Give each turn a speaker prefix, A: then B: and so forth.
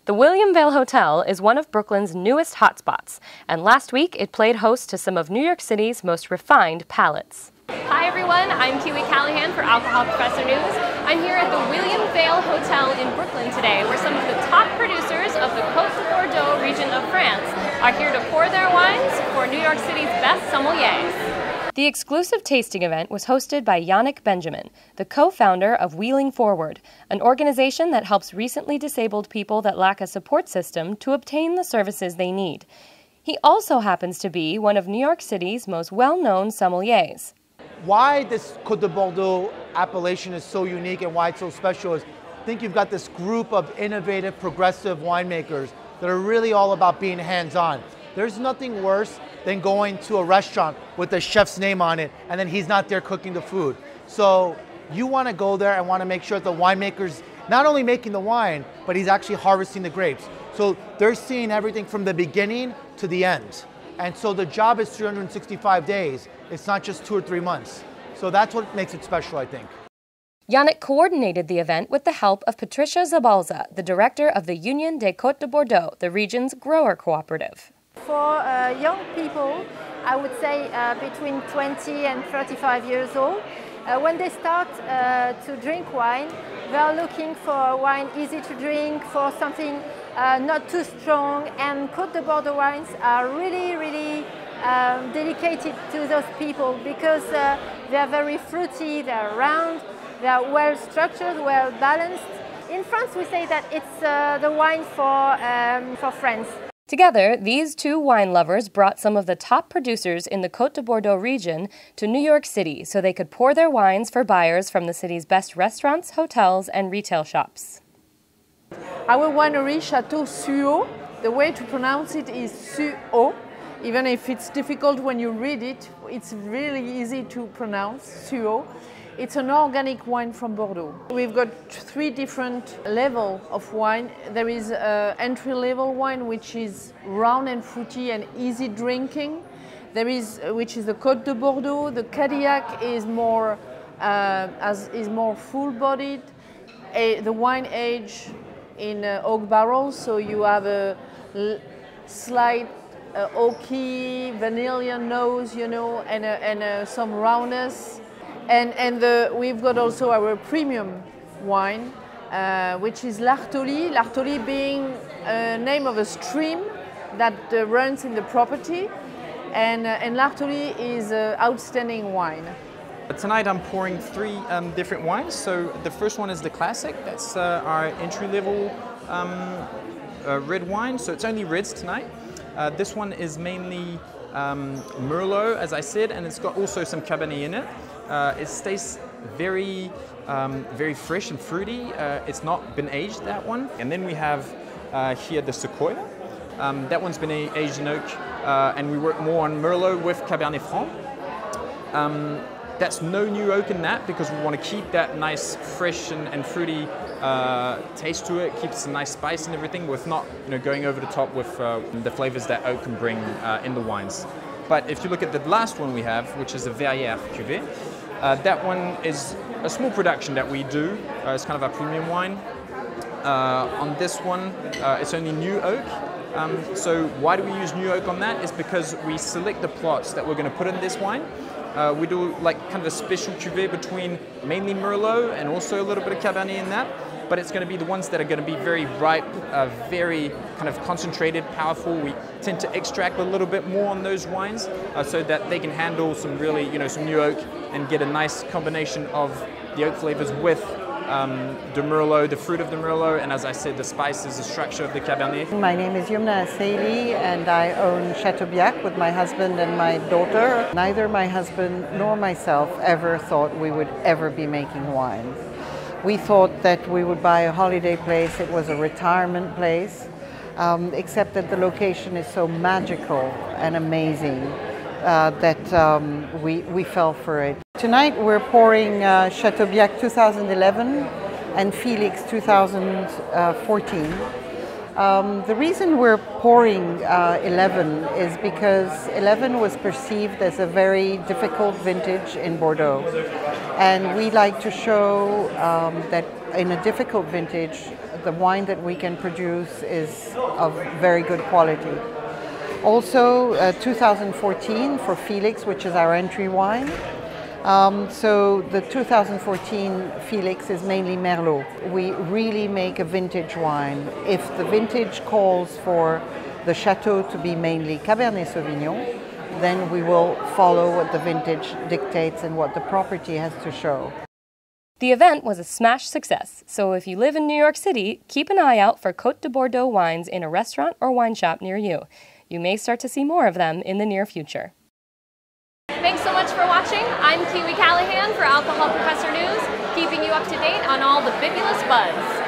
A: The William Vale Hotel is one of Brooklyn's newest hotspots, and last week it played host to some of New York City's most refined palates. Hi everyone, I'm Kiwi Callahan for Alcohol Professor News. I'm here at the William Vale Hotel in Brooklyn today, where some of the top producers of the Cote De Bordeaux region of France are here to pour their wines for New York City's best sommeliers. The exclusive tasting event was hosted by Yannick Benjamin, the co-founder of Wheeling Forward, an organization that helps recently disabled people that lack a support system to obtain the services they need. He also happens to be one of New York City's most well-known sommeliers.
B: Why this Cote De Bordeaux appellation is so unique and why it's so special is I think you've got this group of innovative, progressive winemakers that are really all about being hands-on. There's nothing worse than going to a restaurant with the chef's name on it and then he's not there cooking the food. So you want to go there and want to make sure that the winemaker's not only making the wine, but he's actually harvesting the grapes. So they're seeing everything from the beginning to the end. And so the job is 365 days. It's not just 2 or 3 months. So that's what makes it special, I think.
A: Yannick coordinated the event with the help of Patricia Zabalza, the director of the Union des Cotes de Bordeaux, the region's grower cooperative.
C: For young people, I would say between 20 and 35 years old, when they start to drink wine, they are looking for wine easy to drink, for something not too strong, and Cote de Bordeaux wines are really dedicated to those people because they are very fruity, they are round, they are well structured, well balanced. In France we say that it's the wine for friends.
A: Together, these two wine lovers brought some of the top producers in the Cote de Bordeaux region to New York City so they could pour their wines for buyers from the city's best restaurants, hotels, and retail shops.
D: Our winery, Chateau Suot, the way to pronounce it is Suot. Even if it's difficult when you read it, it's really easy to pronounce, Suot. It's an organic wine from Bordeaux. We've got 3 different levels of wine. There is entry-level wine, which is round and fruity and easy drinking. There is, which is the Cote de Bordeaux. The Cadillac is more full-bodied. The wine aged in oak barrels, so you have a slight oaky, vanilla nose, you know, and some roundness. And we've got also our premium wine, which is l'Artoli. L'Artoli being a name of a stream that runs in the property. And l'Artoli is outstanding wine.
E: Tonight I'm pouring 3 different wines. So the first one is the classic. That's our entry-level red wine. So it's only reds tonight. This one is mainly Merlot, as I said, and it's got also some Cabernet in it. It stays very fresh and fruity. It's not been aged, that one. And then we have here the Sequoia. That one's been aged in oak, and we work more on Merlot with Cabernet Franc. That's no new oak in that because we want to keep that nice, fresh and fruity taste to it. Keeps a nice spice and everything, with not going over the top with the flavors that oak can bring in the wines. But if you look at the last one we have, which is the Verrières cuvée, that one is a small production that we do. It's kind of our premium wine. On this one, it's only new oak. So why do we use new oak on that? Is because we select the plots that we're going to put in this wine. We do like kind of a special cuvée between mainly Merlot and also a little bit of Cabernet in that. But it's going to be the ones that are going to be very ripe, very kind of concentrated, powerful. We tend to extract a little bit more on those wines so that they can handle some really, some new oak and get a nice combination of the oak flavors with the Merlot, the fruit of the Merlot, and as I said, the spices, the structure of the Cabernet.
F: My name is Yumna Asaili and I own Chateaubriac with my husband and my daughter. Neither my husband nor myself ever thought we would ever be making wine. We thought that we would buy a holiday place. It was a retirement place, except that the location is so magical and amazing that we fell for it. Tonight we're pouring Chateaubriac 2011 and Felix 2014. The reason we're pouring 11 is because 11 was perceived as a very difficult vintage in Bordeaux. And we like to show that in a difficult vintage, the wine that we can produce is of very good quality. Also 2014 for Felix, which is our entry wine. So the 2014 Felix is mainly Merlot. We really make a vintage wine. If the vintage calls for the chateau to be mainly Cabernet Sauvignon, then we will follow what the vintage dictates and what the property has to show.
A: The event was a smash success, so if you live in New York City, keep an eye out for Cote de Bordeaux wines in a restaurant or wine shop near you. You may start to see more of them in the near future. Thanks so much for watching. I'm Kiwi Callahan for Alcohol Professor News, keeping you up to date on all the bibulous buzz.